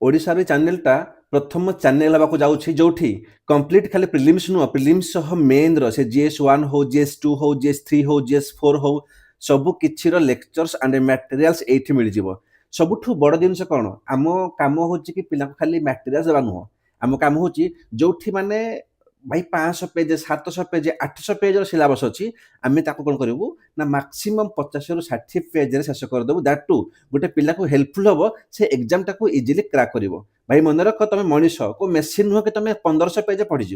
ओडिशार चैनलटा प्रथम चैनल हवाक जाऊँगी जो कंप्लीट खाली प्रिलिम्स नुह प्रिलिम्स मेन रे GS1 हो GS2 हो GS3 हो GS4 हो सबु किछि लेक्चर्स एंड मटेरियल्स एठी मिल जिवो। सबुठु बड़ जिनस कौन आम काम होची कि पिला खाली मटेरियल्स देवा नुह आम काम होची जोठी माने भाई 500 पेज 700 पेज 800 पेज सिलेबस अच्छी आम कौन करूँ ना मैक्सिमम 50 रु 60 पेज शेष करदेबू दैट टू गोटे पिला को हेल्पफुल हम से एग्जाम टाको इजिली क्रैक कर भाई मन रख तुम मनीष को मेसीन नुह कि तुम 1500 पेज पढ़ीज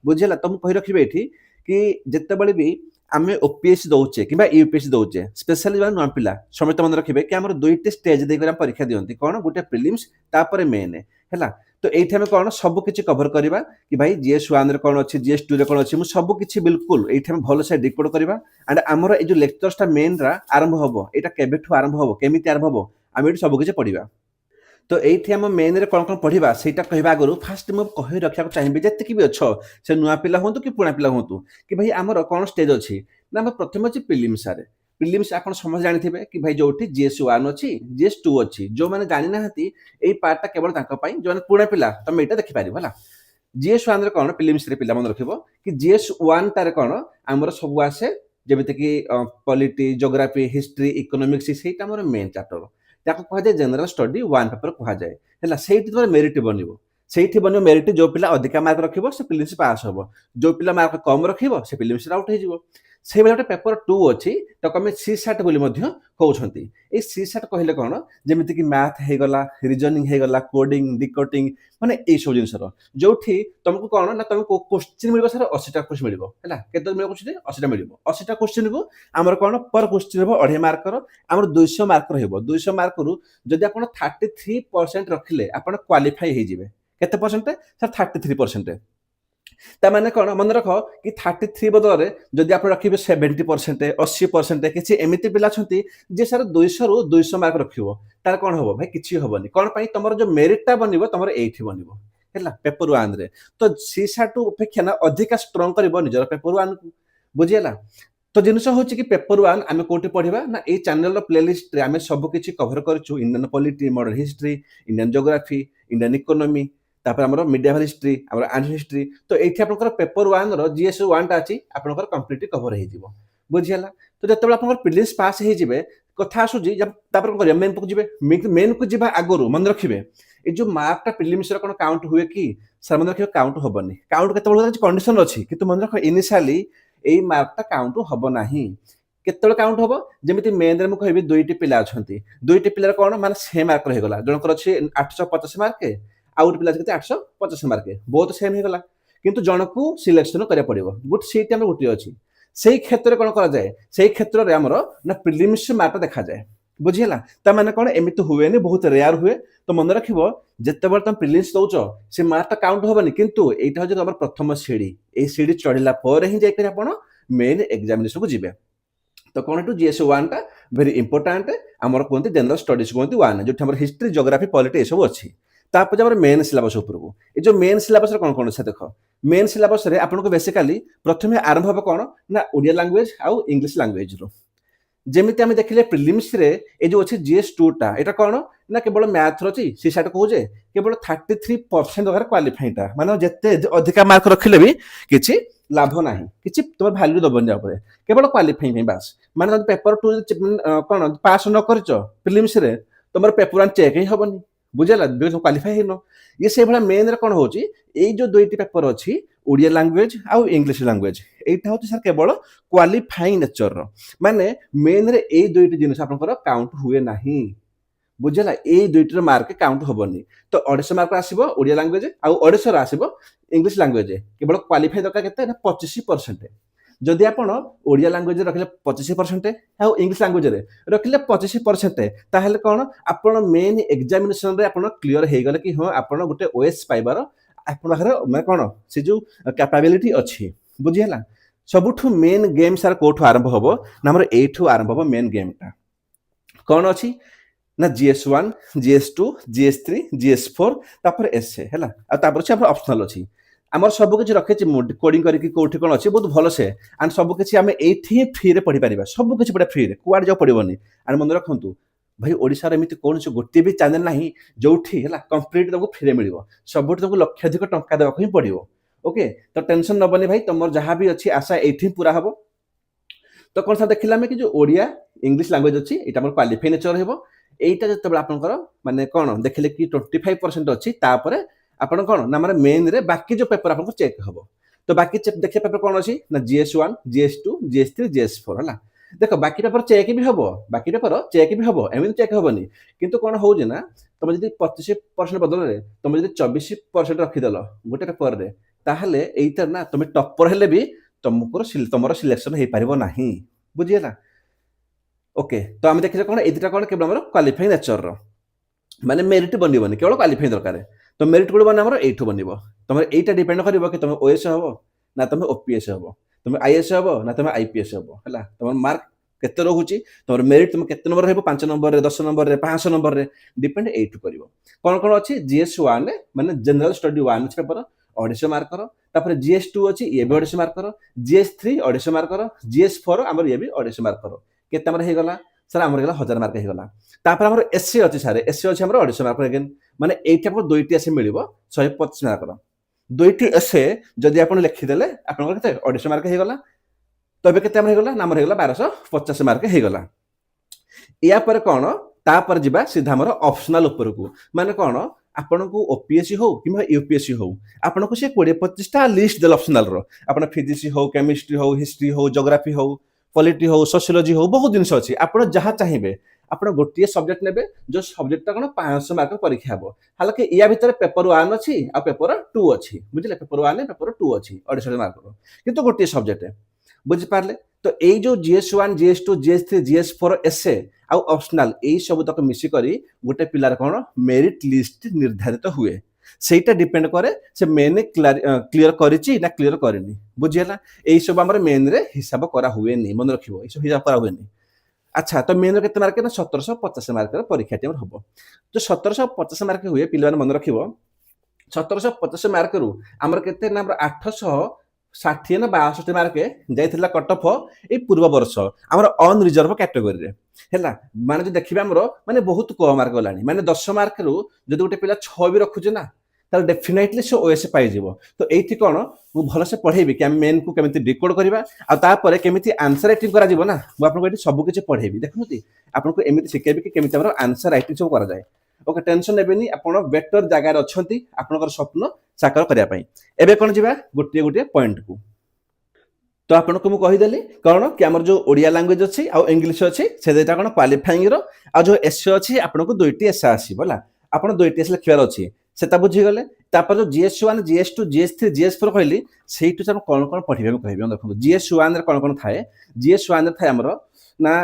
बुझेगा तुम कही रखिए ये कि जिते भी आम ओपीएससी दौचे कि यूपीएससी दौचे स्पेशली जो नुआ पिला समस्त मन रखिए कि आम दुईट स्टेज देकर परीक्षा दिखती कौन गोटे प्रिलिम्स तापर मेन है तो ये आम कौन सब किसी कभर करवा कि भाई GS1 कौन अच्छी GS2 कौन अच्छी सब किसी बिल्कुल ये भल से डिकोड करवा एंड आमर ये लेक्चर्सटा मेन आरंभ हम यहाँ केवेठू आरंभ हम केमी आरंभ हम आम ये सब किसी पढ़ा तो ये आम मेन रे कौन कौन पढ़ा से कहवा आगु फास्ट मुझे कही रखा चाहिए जितकी भी अच्छ से नुआ पिला हूँ कि पुणा पिला हूँ कि भाई आमर कौन स्टेज अच्छी ना आम प्रथम अच्छी प्रिलिम्स प्रिलिम्स आप समझ जानी कि भाई जो GS1 अच्छी GS2 अच्छी जो मैंने जानी ना यही पार्टा केवल जो मैंने पुणा पिला तुम यहाँ देखिपार है GS1 कौन प्रिलिम्स पिला मन रख कि GS1 टारे कौन आमर सब आसे जमीक पॉलिटी ज्योग्राफी हिस्ट्री इकोनॉमिक्स से मेन चैप्टर ताको कहा जाए जनरल स्टडी 1 पेपर कहा जाए है से मेरिट बनब से मेरिट जो पिला अधिका मार्क रखिबो से प्रिलिम्स पास हो जो पिला मार्क कम रखिबो से प्रिलिम्स आउट हो से गोटे पेपर 2 अच्छी ताको आम CSAT बोली कहते ये CSAT कहले कौन जमीक कि मैथ होगला रिजनिंग होगला कोडिंग डिकोडिंग माने ये सब जिनस जो तुमको कौन ना तुमको क्वेश्चन मिल सर 80टा क्वेश्चन मिल के मिल 80टा मिल 80टा क्वेश्चन को आमर कौन पर क्वेश्चन हम 2.5 मार्क आमर 200 मार्क रही 200 मार्क रु जदि आप 33% रखिले आप क्वालिफाई होइजिबे केते परसेंट सर 33% ताने कौन मन रख कि 33 बदल जदि आप रखिए 70% 80% किसी एमती पिला जे सर 200 रु 200 मार्क रखियो तार कौन हम भाई किसी हेनी कौन तुम जो मेरिटा बनब तुम ये बनब है पेपर 1 रे तो CSAT अपेक्षा ना अधिका स्ट्रंग कर निजर पेपर 1 को बुझीगला तो जिनस हूँ कि पेपर 1 आम कौटी पढ़ा ना ये चैनल प्लेलिस्ट आम सब किसी कभर करूँ Indian polity modern history Indian geography Indian economy तापर हमर मीडिया हिस्ट्री हमर एंड हिस्ट्री तो ये आपंकर पेपर 1 रो GS1 टा अच्छी आपंकर कंप्लीटली कभर हो बुझीगला तो जिते आपंकर प्रिलिम्स पास हो कथा आसूजी तापर कौन करिया मेन को जीवे मेन को जीवा आगु मन रखिए ये जो मार्कटा प्रिलिम्स कौन काउंट हुए कि सर मन रखिए काउंट हेनी काउंट केत कंडीशन अच्छी कि मन रख इनिशियली यही मार्कटा काउंट हम ना केत काउंट हम जमी मेन रे मुझे दुईटी पिला अच्छा दुईटी पिलार कौन माने सेम मार्क रहीगला जनकर अच्छी 850 मार्क आउ गोटे पिला 850 मार्क बहुत सेम होगा किंतु जनकू सिलेक्शन करा पड़ो गोटे सीट आम गोटे अच्छी से क्षेत्र में कौन कराए से क्षेत्र में आमर ना प्रिलिम्स मार्क देखा जाए बुझीगला ताने कौन एमती हुए बहुत रेयर हुए तो मन रख जिते तुम प्रिलिम्स दौच से मार्क काउंट हेनी किंतु यहाँ हूँ तुम प्रथम सीढ़ी ये सीढ़ी चढ़ला ही जाकर मेन एग्जामिनेशन को जीवे तो कौन GS1 टा वेरी इंपोर्टाट आमर कहते जनरल स्टडीज कहते 1 जो हिस्ट्री ज्योग्राफी पॉलिटी सब अच्छी तापर जब मेन सिलेबस उपरको ये जो मेन सिलेबस कौन कौन से देख मेन सिलेबस आपको बेसिकाली प्रथम आरंभ हम कौन ना ओडिया लैंग्वेज आउ इंग्लिश लैंग्वेज रो जमीती आम देखिले प्रिलिम्स रे ये जो अच्छी GS2 टा यहाँ कौन ना केवल मैथ रही CSAT कहे केवल 33% दरकार क्वालिफाईटा माने जिते अधिका मार्क रखिले भी किसी लाभ ना कि तुम भैल्यू दबन जाए केवल क्वालिफाई बास माने पेपर 2 कौन पास न कर प्रिलिम्स रे तुम पेपर 1 चेक ही हेनी बुझेगा क्वालिफाई हो ये से भाया मेन कौन हो जो दुईटी पेपर अच्छी ओडिया लैंग्वेज आउ इंग्लिश लैंग्वेज यहाँ हूँ सर केवल क्वालिफाइंग नेचर माने मेन रे ए दुईटी जिन आप काउंट हुए ना बुझेगा ये दुईटर मार्क काउंट हेनी तो 250 मार्क आसो ओडिया लैंग्वेज आउ 250 आसो इंग्लिश लैंग्वेज केवल क्वालिफाई दरकार के 25% जदि आप ओडिया लैंग्वेज रखिले 25% आउ इंग्लिश लैंग्वेज रखिले 25% ताहले कौन आप मेन एग्जामिनेशन रे आप क्लीयर हो गले कि हाँ आप गोटे OS पाइबार आप मैं कौन से जो कैपेबिलिटी अच्छी बुझीगला सबुठु मेन गेम सार कौटू आरंभ हम ना आमर एठू आरंभ हम मेन गेमटा कौन अच्छी ना GS1 GS2 GS3 GS4 तापर एसए है अच्छे ऑप्शनल अच्छी आमर सब किसी रखे कोडिंग करके कौटी कौन अच्छे बहुत भल से एंड सब किसी आम ये फ्री रे पढ़ी पार सब किसी पढ़ा फ्री रे कुआड़े जाओ पड़ोनी एंड मन रखु भाई ओडिशा रे एमिति कोनसे गोटे भी चैनल नाही जोठी हला कंप्लीट तुमको फ्री मिलिबो सबुठ तुमको लक्षाधिक टंका देबा ही पड़िबो ओके तो टेंशन नबनी भाई तुमर जहां भी अछि आशा एठी पूरा हबो तो कौन सा देखिला में कि जो ओडिया इंग्लिश लैंग्वेज अछि एटा हमर क्वालिफाई नेचर हेबो एटा जते आपनकर माने कोन देखले कि 25% अछि तापरे आपण कोन ना माने मेन रे बाकी जो पेपर आपन चेक हबो तो बाकी देखिए पेपर कौन अच्छी ना GS1 GS2 GS3 GS4 है देख बाकी पेपर चेक भी हम बाकी पेपर चेक भी हम एम चेक हेनी कितु कौन हो तुम जब 25% बदल में तुम जब 24% रखीदेल गोटे पेपर रे ताहले एइतर ना तुम टपर हेले भी तुमको तुम सिलेक्शन हो पार ना बुझीगला ओके तो आम देखिए कौन एटा कौन केवल क्वालिफाइंग नेचर माने मेरिट बनबनी केवल क्वालिफाई दरकार तो मेरिट कोड बन एठू बनब तुम एटा डिपेंड कर कि तुम ओएस हम ना तुम ओपीएस हम तुम आईएएस हम ना तुम आईपीएस हम है तुम मार्क केते रोचे तुम मेरिट तुम केते नंबर हो 5 नंबर 10 नंबर 500 नंबर डिपेंड एठू कर कौन कौन अच्छी GS1 माने जनरल स्टडी 1 पेपर 250 मार्कर तापर GS2 अच्छी ये भी 250 मार्कर GS3 250 मार्कर GS4 आमर ये भी 250 मार्कर केते आमर हो गला सर आमर गला 1000 मार्क हो गला तापर आमर एससी अच्छी सर एससी अच्छी आमर 250 मार्क अगेन माने एठी आपको दुईटी एसए मिलिबो 125 मार्कर दुईटी एसए जदि आपण लिखिदेले आपन केते 250 मार्क हो गला तबे केते आमर हो गला नामर हो गला 1250 मार्क हो गला या पर कोन तापर जिबा सीधा हमर ऑप्शनल ऊपर को माने कोन आपन को ओपीएससी हो किबा यूपीएससी हो आपन को से 20-25 टा लिस्ट देल ऑप्शनल रो आपन फिजिक्स हो केमिस्ट्री हो हिस्ट्री हो ज्योग्राफी हो पॉलिटी हो सोशियोलॉजी हो बहुत जिनस अच्छी आपन जहां चाहिए आपन गोटे सब्जेक्ट नेबे जो सब्जेक्ट कौन 500 मार्क परीक्षा हम हालांकि या भितर पेपर 1 अच्छी आ पेपर 2 अच्छी बुझले पेपर 1 पेपर 2 अच्छी 250 मार्क किंतु गोटे सब्जेक्ट बुझी पारले तो यही जो GS1 GS2 GS3 GS4 S A आउ ऑप्शनल यही सब तक मिसी करी गोटे पिलार कौन मेरिट लिस्ट निर्धारित हुए सेटा डिपेंड करे से मेन क्लियर करिछि ना क्लियर करेनी बुझियला एई सब हमर मेन रे हिसाब करा हुए नहीं मन रखिबो एई सब हिसाब करा हुए नहीं अच्छा तो मेन केते मार्क ना 1750 मार्क परीक्षा टाइम हबो जो 1750 मार्क हुए पिला मन रखिबो 1750 मार्क रु हमर केते ना 860 ना 62 मार्क जाइथिला कट ऑफ ए पूर्व वर्ष हमर अनरिजर्व कैटेगरी रे हैला माने जो देखिबा हमर माने बहुत कम मार्क गलानी माने 10 मार्क रु जदि गोटे पिला 6 भी रखुजे ना तार डेफिनेटली से ओएस पाई जीवो तो एठी कोन मु भलो से पढेबी कि हम मेन को केमिति डिकोड करबा आ तापर केमिति आंसर राइटिंग करा जीवो ना मु आपन को एठी सब किछ पढेबी देखनुती आपन को एमिति सिखेबी कि केमिति हमर आंसर राइटिंग सब करा जाय ओके टेंशन नेबेनी आपन बेटर जगह रे अछंती आपनकर स्वप्न साकार करिया पई एबे कोन जीवा गोटे गोटे पॉइंट को तो आपन को मु कहि देली कोन कि हमर जो ओडिया लैंग्वेज अछि आ इंग्लिश अछि से देटा कोन क्वालिफाइंग रो आ जो एसए अछि आपन को दुईटी एसए आसी बोला आपन दुईटी एसए लिखियार अछि सेता बुझी गले तापर जो GS1 GS2 GS3 GS4 कहली सेइटु हम कोन कोन पढिबे हम कहबे देखो GS1 रे कोन थाए GS1 रे थाए हमरो ना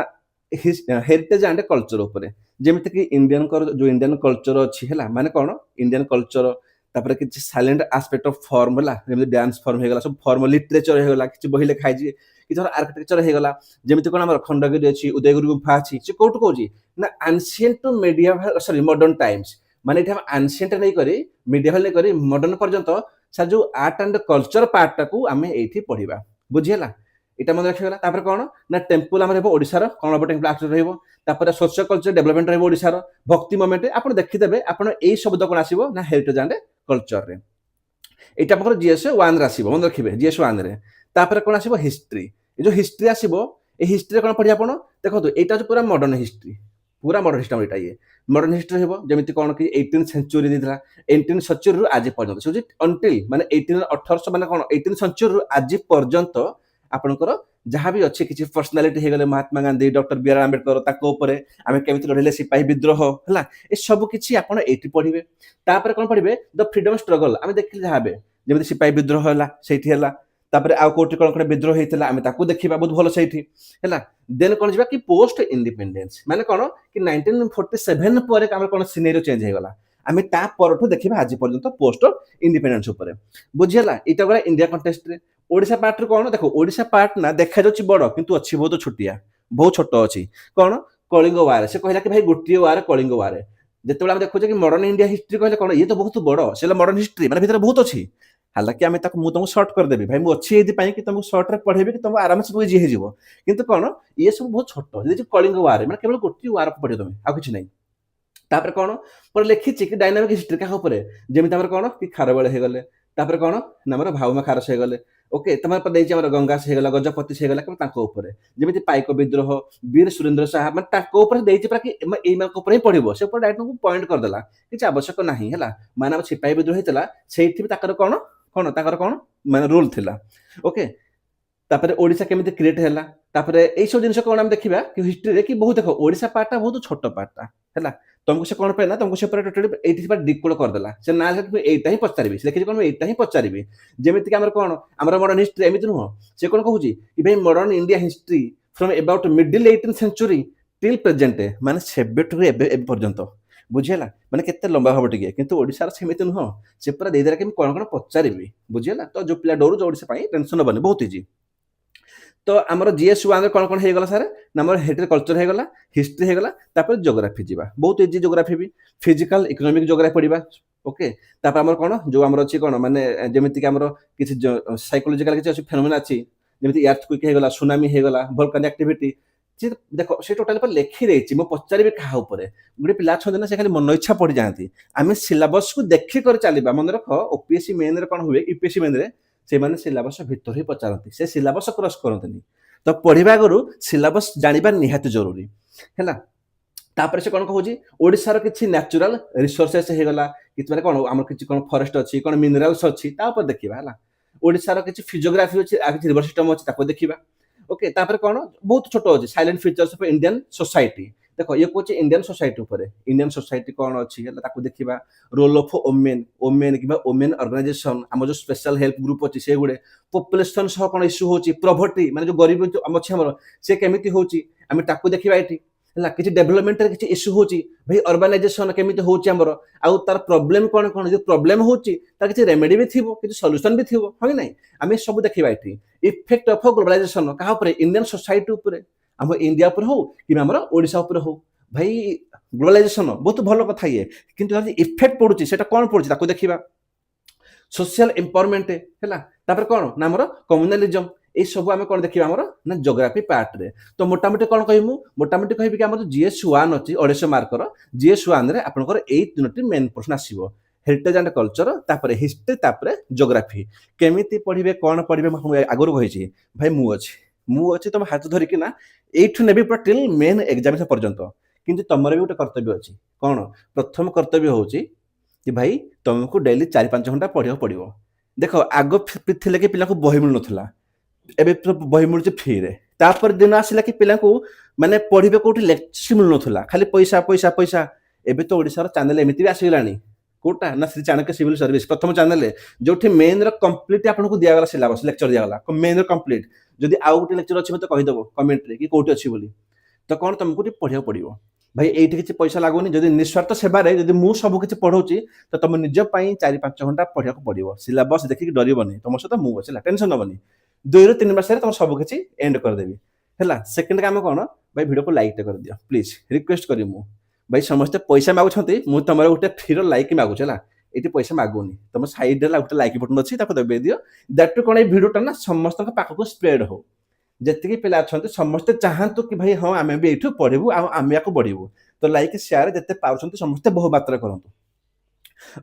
हेरिटेज एंड कल्चर ऊपर जेमिति कि इंडियन जो इंडियन कल्चर अछि हैला माने कोन इंडियन कल्चर तापर कि साइलेंट एस्पेक्ट ऑफ फॉर्म होला जेमिति डांस फॉर्म हे गला सब फॉर्म लिटरेचर हे गला कि बहि लिखाइ जे कि धर आर्किटेक्चर हे गला जेमिति कोन हमर खंडगिरी अछि उदयगिरी गुफा अछि से कोट कोजी ना ancient to medieval sorry modern times माने हम एंशिएंट नहीं करी मीडिएवल नहीं करी मॉडर्न पर्यंत सा जो आर्ट एंड कल्चर पार्ट टाकू आमे एठी पढिबा बुझियला एटा मन रखिगला तापर कोन ना टेंपल हमर हेबो ओडिसा रो कोन बटे टेंपल आर्ट रहइबो तापर सोशल कल्चर डेवलपमेंट रहइबो ओडिसा रो भक्ति मोमेंट आपण देखि देबे आपण एई शब्द कोन आसीबो ना हेरिटेज एंड कल्चर रे एटा पकर GS1 रे आसीबो मन रखिबे GS1 रे तापर कोन आसीबो हिस्ट्री ए जो हिस्ट्री आसीबो ए हिस्ट्री कोन पढि आपण देखो एटा जो पूरा मॉडर्न हिस्ट्री पूरा मॉडर्न हिस्ट्री एटा ये मॉडर्न हिस्ट्री हेबो जेमिति कोन कि 18th सेंचुरी दिथला 18th सेंचुरी रु आज पर्यंत सो अंटिल माने 1800 माने कोन 18th सेंचुरी रु आज पर्यंत आपनकर जहाँ भी अच्छे किसी पर्सनालिटी हे गले Mahatma Gandhi doctor B R Ambedkar ताको ऊपर आमे केमिति लढिले सिपाही विद्रोह हला ए सब किछि आपण एठी पढिबे तापर कोन पढिबे द फ्रीडम स्ट्रगल आमे देखिले जाबे जेमिति सिपाही विद्रोह हला सेठी हला तापर आ कोटी कोन विद्रोह हेतिला आमे ताको देखिबा बहुत भलो सेठी हला देन कोन जिबा कि पोस्ट इंडिपेंडेंस माने कोन कि 1947 पर हमर कोन सिनेरियो चेंज हे गला आमे ता परठो देखिबा आज पर्यंत पोस्ट इंडिपेंडेंस ऊपर बुझियला इटा गला इंडिया कॉन्टेक्स्ट रे ओडिसा पार्ट रो कोन देखो ओडिसा पार्ट ना देखा जाउची बड़ किंतु अछि बहुत छोटिया बहुत छोट अछि कोन कलिंग वार से कहला कि भाई गोटिए वार कलिंग वार जेतेबेला हम देखो जे कि मॉडर्न इंडिया हिस्ट्री कहले कोन ये तो बहुत बड़ सेला मॉडर्न हिस्ट्री माने भीतर बहुत अछि हालांकि आम तुमको सर्ट करदेवी भाई मुझे ये कि तुमको सर्ट्रे पढ़ेबी कि तुमको आराम से तुमको इजी हो किंतु कौन ये सब बहुत छोट कलिंग वार मैंने केवल गोटे वार पढ़े तुम आ कि नहीं तापर कौन पर लिखी कि डायनामिक हिस्ट्री क्या जमी कौन कि खारबेल हो गले तापर कौन ना भावमा खारस हो गले ओके तुम गंगा से होगा गजपति से होगा जमी पाइक विद्रोह वीर सुरेंद्र साहा मैंने ही पढ़ो से डायरेक्ट तुमको पॉइंट करदेला किसी आवश्यक ना है मान सिपाही विद्रोह होता से कौन कौन कौन मान रोल थिला ओके तापर ओडिशा केमिति क्रिएट हैला तापर एई सब जिंस कोन हम देखिबा कि हिस्ट्री रे कि बहुत देखो ओडिशा पार्टटा बहुत छोट पार्टटा हैला तुमको से कोन पे ना तुमको से पूरा टोटली 80 पर डिकोड कर देला से ना से एटा ही पचारिबी से देखि कोन एटा ही पचारिबी जेमिति कि हमर कोन हमर मॉडर्न हिस्ट्री एमिति नुह से कोन कहूची कि भाई modern India history from about middle 18th century till present माने सेबेटु एबे पर्यंत बुझेला माने केते लंबा हबो टिके किंतु ओडिसा रे सेमिति नुह से पूरा देदेरा कि कोन कोन पचारिबी बुझेला तो जो पिला डोरु जो ओडिसा पई टेंशन बने बहुत इजी तो आमर जीएस वन कौन कौन हो सार ना हेरिटेज कल्चर हो गला हिस्ट्री हो गला तापर ज्योग्राफी जीवा बहुत इजी ज्योग्राफी भी फिजिकल इकोनॉमिक ज्योग्राफी पढ़ा ओके तापर आमर कौन जो आमर अच्छी कौन माने जमीती कि आमर किसी साइकोलॉजिकल किसी फेनोमेना अच्छी जमीती अर्थक्वेक हो गला सुनामी हो गला वोल्केनिक एक्टिविटी देखो से टोटाल पर लिखी रही मुझे पचारि क्या गोटे पिला अच्छा ना से खाली मन इच्छा पढ़ी जाती आम सिलेबस को देखिक चलवा मन रख ओपीएससी मेन कौन हुए यूपीएससी मेन से माने सिलेबस भितर ही पचारती से सिलेबस क्रॉस करते तो पढ़ा आगु सिलेबस जाना निहाती जरूरी है तापर से कौन कहूँ ओडिशार किसी नेचुरल रिसोर्सेस हो गला कि माने कौन आम किसी कौन फॉरेस्ट अच्छी कौन मिनरल्स अच्छी देखा है ओडिशार किसी फिजियोग्राफी अच्छी किसी रिवर सिस्टम अच्छी देखा ओके तापर कौन बहुत छोट अच्छे salient features of Indian society देखो ये कौन इंडियन सोसाइटी ऊपर इंडियन सोसाइटी कौन अच्छी देखा रोल ऑफ ओमेन ओमेन कि ओमेन ऑर्गेनाइजेशन आम जो स्पेशल हेल्प ग्रुप अच्छी से गुड़े पॉपुलेशन सह कौन इश्यू होची प्रॉपर्टी माने जो गरीब अच्छे हमर से केमिति होची आम ताकू देखा ये है कि डेभलपमेंट किसी इश्यू होची भाई अर्बानाइजेशन केमिति होची हमर आउ तार प्रॉब्लम कौन कौन जो प्रॉब्लम होची तार किसी रेमेडी भी थिबो किसी सॉल्यूशन भी थिबो है नहीं आम सब देखा ये इफेक्ट ऑफ ग्लोबलाइजेशन क्या इंडियन सोसाइटी ऊपर आम इंडिया ऊपर हो कि आम ओडिशा ऊपर हो भाई ग्लोबलाइजेशन बहुत भल कथा ये किंतु इफेक्ट पड़ुची सेटा कौन पड़ुची ताको देखिबा सोशल एम्पावरमेंट है तापर कौन ना आमर कम्युनालिज्म ये सब आम कौन देखा आमर ना ज्योग्राफी पार्ट रे तो मोटामोटी कौन कहमु मोटामोटी कहबी कि आमर जीएस 1 अछि 250 मार्कर जीएस 1 रे आपनकर एई तीनोटी मेन पोर्शन आसीबो हेरिटेज एंड कल्चर तापर हिस्ट्री तापर ज्योग्राफी केमिति पढ़िबे कौन पढ़िबे आगुर कहिछि भाई मु अछि तुम हाथ धरिकी ना एठु नेबी पूरा टिल मेन एग्जामिनेशन पर्यंत किंतु तमर भी गोटे कर्तव्य अच्छी कौन प्रथम कर्तव्य हूँ कि भाई तुमको डेली 4-5 घंटा पढ़ा पड़ो देख आग थे कि पिला बही मिलू ना एवं तो बही मिलूँ फ्री रे तापर दिन आसला कि पिला माने पढ़े कौट लेक्चर मिलू ना खाली पैसा पैसा पैसा एवं तो ओडिशार चैनल एमती भी आसगला कोटा ना श्री चाणक्य सिविल सर्विस प्रथम चैनल जो मेन कंप्लीट आपको दिगला सिलेबस लेक्चर दिगला मेन कंप्लीट जदि आउ गोटे लेक्चर अच्छी मत कहीदेव कमेंट रे कि कौटी अच्छी बोली तो कौन तुमको पढ़ा पड़ो भाई ये किसी पैसा लगुनि जब निस्वार्थ सेवार जब मुझ सब किसी पढ़ाऊँगी तो तुम निजपाई 4-5 घंटा पढ़ा पड़ो सिलेबस देखिए डरबनी तुम सहित मुझे टेंशन नबनी 2-3 मास तुम सब किसी एंड करदेवी है सेकेंड काम कौन भाई भिडियो को लाइक कर दियो प्लीज रिक्वेस्ट करी मु भाई समस्ते पैसा मागुंट मुझे तुम गोटे फ्री लाइक मागुचे ये पैसा मागुनि तुम साइड गोटे लाइक बटन अच्छी दबे दियो दैट कौन ये भिडियोटा ना समस्त पाखक स्प्रेड हो जितकी पिला अच्छा समस्ते चाहतु कि भाई हाँ आम भी ये पढ़ू आम या बढ़ू तो लाइक सेयार जिते पार्टी समस्ते बहु मात्रा करूँ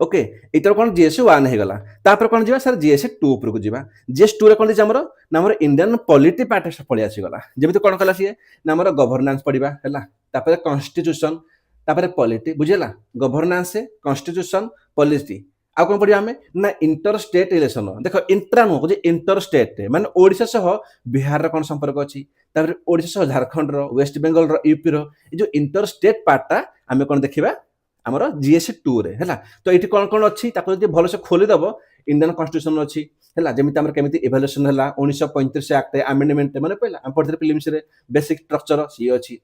ओके इतर कौन जीएस 1 होगा तापर कौन जी सर जीएस 2 उपरक जा जीएस 2 कौन आमर ना आमर इंडियन पॉलिटी पार्ट पलि आसीगला जमी कौन कला सी ना आमर गवर्नान्स पढ़ा है कॉन्स्टिट्यूशन तापर पॉलिटी बुझेगा गवर्नान्स कॉन्स्टिट्यूशन पॉलिटी आ कौन पढ़ा आम ना इंटर स्टेट रिलेशन देख इंट्रा नुह इंटर स्टेट माने ओडिशा सह बिहार कौन संपर्क अच्छी ओडिशा सह झारखंड वेस्ट बेंगल यूपी जो इंटर स्टेट पार्टा आम कौन देखा आमर जीएस 2 रे है तो ये कौन कौन अच्छी भल से खोलीदेव इंडियन कॉन्स्टिट्यूशन अच्छी है जमी केमी इभाल्युएसन है 1935 एक्ट आमेंडमेंट मैंने पहला पढ़ते फिल्म्स रे बेसिक स्ट्रक्चर सी अच्छी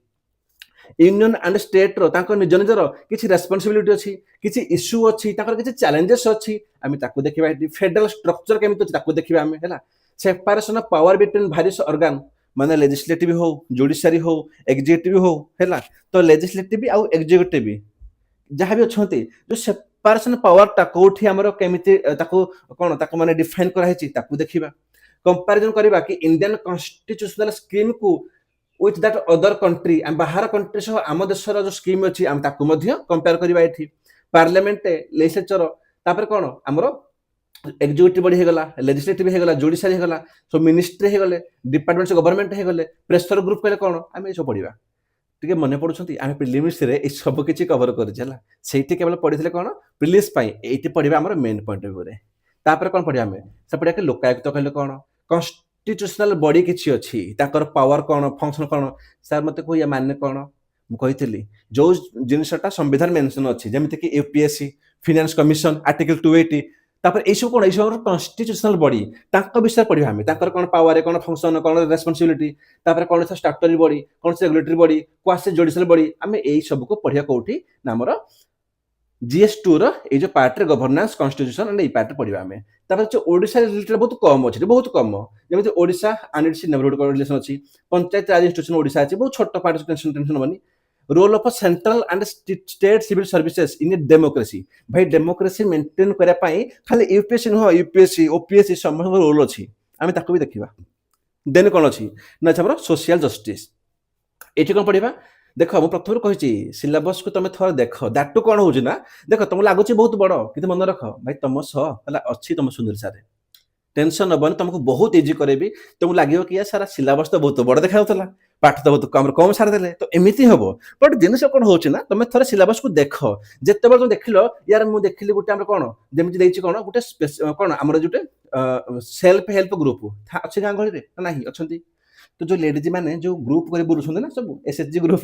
यूनियन एंड स्टेट रो निज निजर किसी रेस्पॉन्सिबिलिटी अच्छी किसी इश्यू अच्छी किसी चैलेंजेस अच्छी आम देखा फेडरल स्ट्रक्चर केमी अच्छी देखा आम है separation of power between various organ माने लेजिस्लेटिव हो जुडिशियरी हो एग्जीक्यूटिव हो है तो लेजिस्लेटिव आउ एग्जीक्यूटिव जहाँ भी अच्छा जो कंपैरिजन पावर टा कोठी हमरो केमिति ताको कोन ताको माने डिफाइन करा हेची ताको देखिबा कंपैरिजन करबा कि इंडियन कॉन्स्टिट्यूशनल स्कीम को विथ दैट अदर कंट्री हम बाहर कंट्री सह आम देशर जो स्कीम अछि हम ताको मध्य कंपेयर करबा एठी पार्लियामेंट लेजिस्लेचर तापर कोन हमरो एग्जीक्यूटिव बॉडी हेगला लेजिस्लेटिव हेगला जुडिशियल हेगला सो मिनिस्ट्री हेगले डिपार्टमेंट गवर्नमेंट हेगले प्रेशर ग्रुप कहले कोन हम एसो पढिबा टिके मने पडुछंती हम प्रिलिम्स रे ए सब किछि कवर करि हला सेठी केवल पढिथिले कोन प्रिलिम्स पई एठी पढिबा हमर मेन पॉइंट ऑफ व्यू रे तापर कोन पढिबा हम से पढिया के लोकायुक्त कहले कोन कॉन्स्टिट्यूशनल बॉडी किछि अछि ताकर पावर कोन फंक्शन कोन सर मते को या माने कोन मु कहितली जो जिनसटा संविधान मेंशन अछि जेमिति कि यूपीएससी फाइनेंस कमिशन आर्टिकल 280 तापर एसो कोन एसो कॉन्स्टिट्यूशनल बॉडी ताको विषय पढिबा हम ताकर कोन पावर कोन फंक्शन कोन रेस्पोंसिबिलिटी तापर कोन स्टैट्यूटरी बॉडी कोन regulatory body quasi judicial body हम एई सब को पढिया कोठी नामर जीएस2 रो ए जो पार्ट रे गवर्नेंस कॉन्स्टिट्यूशन एंड ए पार्ट पढिबा हम तापर जो ओडिसा रिलेटेड बहुत कम जेमिति Odisha and its neighbourhood relation अछि पंचायत राज इंस्टीट्यूशन ओडिसा अछि बहुत छोट पार्ट टेंशन बनी role of central and state civil services in a democracy भाई डेमोक्रेसी मेंटेन करा पई खाली यूपीएससी नो यूपीएससी ओपीएससी समस्त रोल अछि आमे ताको भी देखिबा देन कोन अछि ना हमर सोशल जस्टिस एठी कोन पढिबा देखो मु प्रथम कहिछि सिलेबस को तुम थोर देख दैट कोन होउछि ना देखो तुम लागुछि बहुत बड़ किंतु मन रख भाई तुम स हला अछि तुम सुंदर सारे टेंशन नबन तुमको बहुत इजी करेबी तुम लागियो कि सारा सिलेबस तो बहुत बड़ देखा होतला पाठ तो बहुत कम सार देले तो एमिति हबो बट जिनिस कोन होउछि ना तुम थोर सिलेबस को देख जत्ते बार तुम देखिलो यार मु देखिली गुटे हमर कोन जेमिति देछि कोन गुटे कोन हमर जुटे सेल्फ हेल्प ग्रुप अछि गां गळी रे नाही अछंती तो जो लेडीज माने जो ग्रुप करे बुलुछन ना सब एसएचजी ग्रुप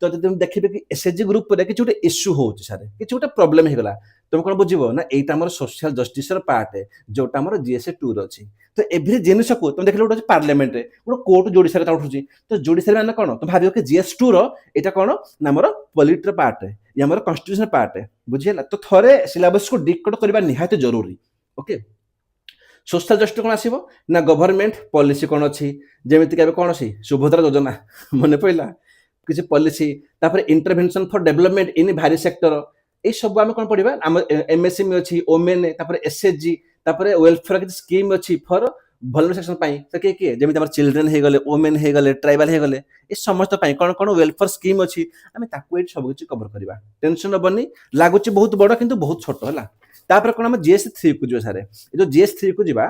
तो जब तुम देखिबे कि एसएचजी ग्रुप रे किछु इश्यू होउछि सारे किछु प्रॉब्लम हेगला तुम कोन बुझिबो ना एटा हमर सोशल जस्टिस र पार्ट है जोटा हमर जीएस2 रो अछि तो एवरी जिनिस को तुम देखले उठो पार्लियामेंट रे उठो कोर्ट जोडिसा रे उठुछि तो जोडिसा माने कोन तुम भाबियो कि जीएस2 रो एटा कोन हमर पॉलिट र पार्ट है या हमर कॉन्स्टिट्यूशन पार्ट है बुझियला तो थोरे सिलेबस को डिकोड करबा निहाते जरूरी ओके सोशल जस्टिस कोन आसीबो ना गवर्नमेंट पॉलिसी कोन अछि जेमिति के कोन अछि सुभद्रा योजना मने पहिला किछि पॉलिसी तापर इंटरवेंशन फॉर डेवलपमेंट इन भारी सेक्टर ए सब हम कोन पढिबा हम एमएसएमई अछि ओमेन तापर एसएचजी तापर वेलफेयर किछि स्कीम अछि फॉर वल्नरेबल सेक्शन पई त के जेमिति हमर चिल्ड्रन हे गले ओमेन हे गले ट्राइबल हे गले ए समस्त पई कोन कोन वेलफेयर स्कीम अछि हम ताको ए सब किछि कवर करबा टेंशन नबनी लागुछि बहुत बड़ किंतु बहुत छोट हला तापर कोन हम जीएस3 को जो सारे ए जो जीएस3 को जिबा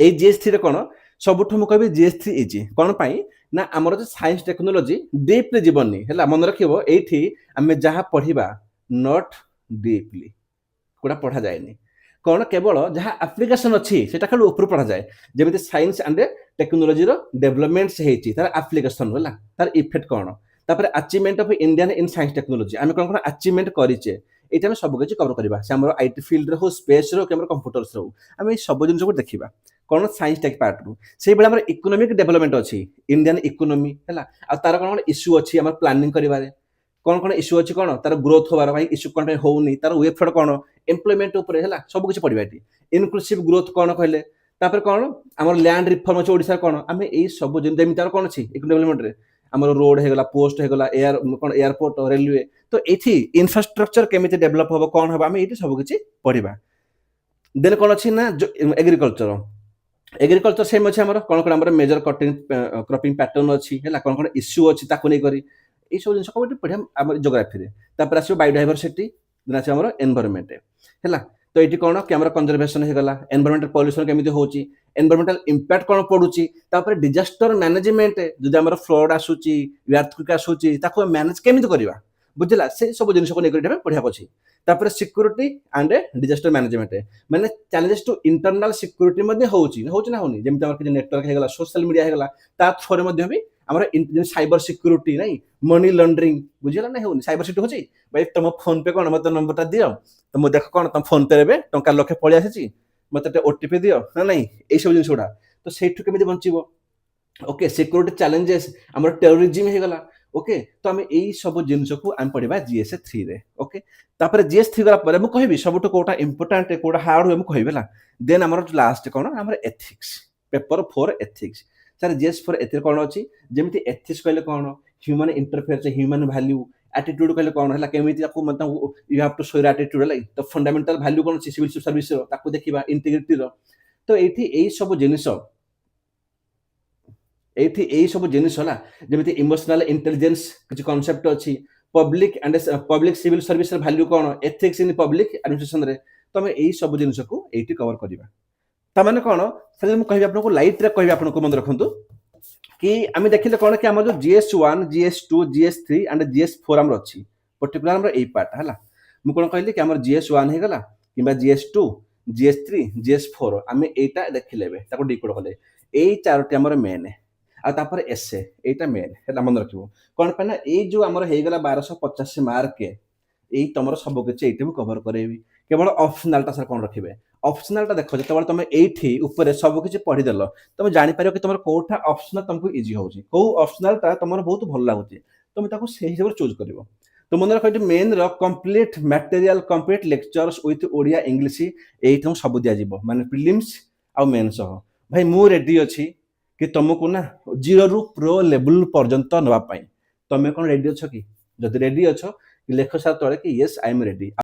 ए जीएस3 रे कोन सबठु मु कहबी जीएस3 इजी कोन पई ना हमर जो साइंस टेक्नोलॉजी डीप रे जीवननी हला मन रखिबो एठी हमें जहा पढिबा नॉट डीपली कोडा पढा जायनी कोन केवल जहा एप्लीकेशन अछि सेटा खाली ऊपर पढा जाय जेमिति साइंस एंड टेक्नोलॉजी रो डेवलपमेंट्स हेछि तार एप्लीकेशन हला तार इफेक्ट कोन तापर achievement of Indian in science technology आमे कोन अचीवमेंट करिचे एटा हम सब किछि कवर करबा से हमर आईटी फील्ड रे हो स्पेस रो के हमर कंप्यूटर्स रो हम सब जिंस को देखिबा कोन साइंस टेक पार्ट रो सेहि बेला हमर इकोनॉमिक डेवलपमेंट अछि इंडियन इकोनॉमी हला आ तार कोन इश्यू अछि हमर प्लानिंग करिबारे कोन इश्यू अछि कोन तार ग्रोथ होबार भाई इश्यू कोन होउनी तार वे फ्रॉड कोन एम्प्लॉयमेंट ऊपर हला सब किछि पढिबाटी इनक्लूसिव ग्रोथ कोन कहले तापर कोन हमर लैंड रिफॉर्म अछि ओडिसा कोन हम एई सब जिन जेमि तार कोन अछि इकोनॉमिक डेवलपमेंट रे हमर रोड हेगला पोस्ट हेगला एयर कोन एयरपोर्ट रेलवे तो एथि इंफ्रास्ट्रक्चर केमिति डेवलप होबो कोन होबा हम एथि सब किछि पढिबा देन कोन अछि ना एग्रीकल्चर सेम अछि हमर कोन हमर मेजर क्रॉपिंग पैटर्न अछि हला कोन इश्यू अछि ताको नै करी ए सब जिंस को पढिया हमर ज्योग्राफी रे तापर आसी बायोडायवर्सिटी देन आसी हमर एनवायरनमेंट हला तो एठी कोन कैमरा कंजर्वेशन हेगला एनवायरनमेंटल पॉल्यूशन केमिति होउची एनवायरनमेंटल इंपैक्ट कोन पडुची तापर डिजास्टर मैनेजमेंट जदि हमर फ्लड आसुची अर्थक्वेक आसुची ताको मैनेज केमिति करबा बुझला से सब जिनिस को नेगेटिव पढिया पछि तापर सिक्योरिटी एंड डिजास्टर मैनेजमेंट माने चैलेंजेस टू इंटरनल सिक्योरिटी मध्ये होउची ना होनी जेमि हमर कि नेटवर्क हेगला सोशल मीडिया हेगला ता थोरे मध्ये भी हमर साइबर सिक्योरिटी नै मनी लॉन्ड्रिंग बुझला नै होनी साइबर सिक्योरिटी होची भाई तुम फोन पे कोन मते नंबरटा दियो तो मु देख कोन तुम फोन पे रे टंका लखे पळि आसीची मते ओटीपी दियो ना नै ए सब जिनिस उडा तो सेठु केमिति बंचिबो ओके सिक्योरिटी चैलेंजेस हमर टेररिज्म हेगला ओके तो हमें एई सब जिनिस को हम पढिबा जीएस3 रे ओके तापर जीएस3 गला पर मु कहबी सबटो कोटा इंपोर्टेंट कोटा हार्ड हम कहबेला देन हमर लास्ट कोन हमर एथिक्स पेपर 4 एथिक्स सर जीएस4 एथिक्स कोन अछि जेमिति एथिक्स कहले कोन human interference human value attitude कहले कौन है केमिति मतलब you have to show your attitude है तो फंडामेंटल वैल्यू कौन सिविल सर्विस ताको देखिबा इंटीग्रिटी रो तो एठी एई सब जिनिस एठी एई सब जिनिस होला जेमिति इमोशनल इंटेलिजेंस किछ कांसेप्ट अछि पब्लिक सिविल सर्विस वैल्यू कौन एथिक्स इन पब्लिक एडमिनिस्ट्रेशन रे तो हम एई सब जिनिस को एठी कवर करिबा ता माने कौन से मु कहबी आपनको लाइट रे कहबी आपनको मन रखंतु कि आम देखिले कौन कि जो GS1 GS2 GS3 and GS4 आम अच्छी पर्टिकुलर आम यही पार्ट है मुझे कौन कहली कि आम GS1 होगा कि GS2 GS3 GS4 आम यहाँ देखिले डिकोड कले यही चारोटी आम मेन आपर एसे यहाँ मेन है मन रखियो कौन पे ये जो आम होगा 1250 मार्क यही तुम सब किसी ये कवर करेबी केवल ऑप्शनल सर कौन रखिए ऑप्शनल देख जो तुम ये ऊपर सब किसी पढ़ीदेल तुम जापर कि तुम कौटा ऑप्शनल तुमको इजी हो ऑप्शनल तुम बहुत भल लगुच तुम से हिसाब से चूज कर तो मन रख main complete material complete lectures with Odia English यही तुमको सब दिज्व माने प्रिलिम्स आ मेन सह भाई मु रेडी अच्छी कि तुमको ना 0 रु प्रो लेवल पर्यंत नापी तुम कौन रेडी अच्छ कि जब रेडी अच्छ लेख सार तले कि येस आई एम रेडी।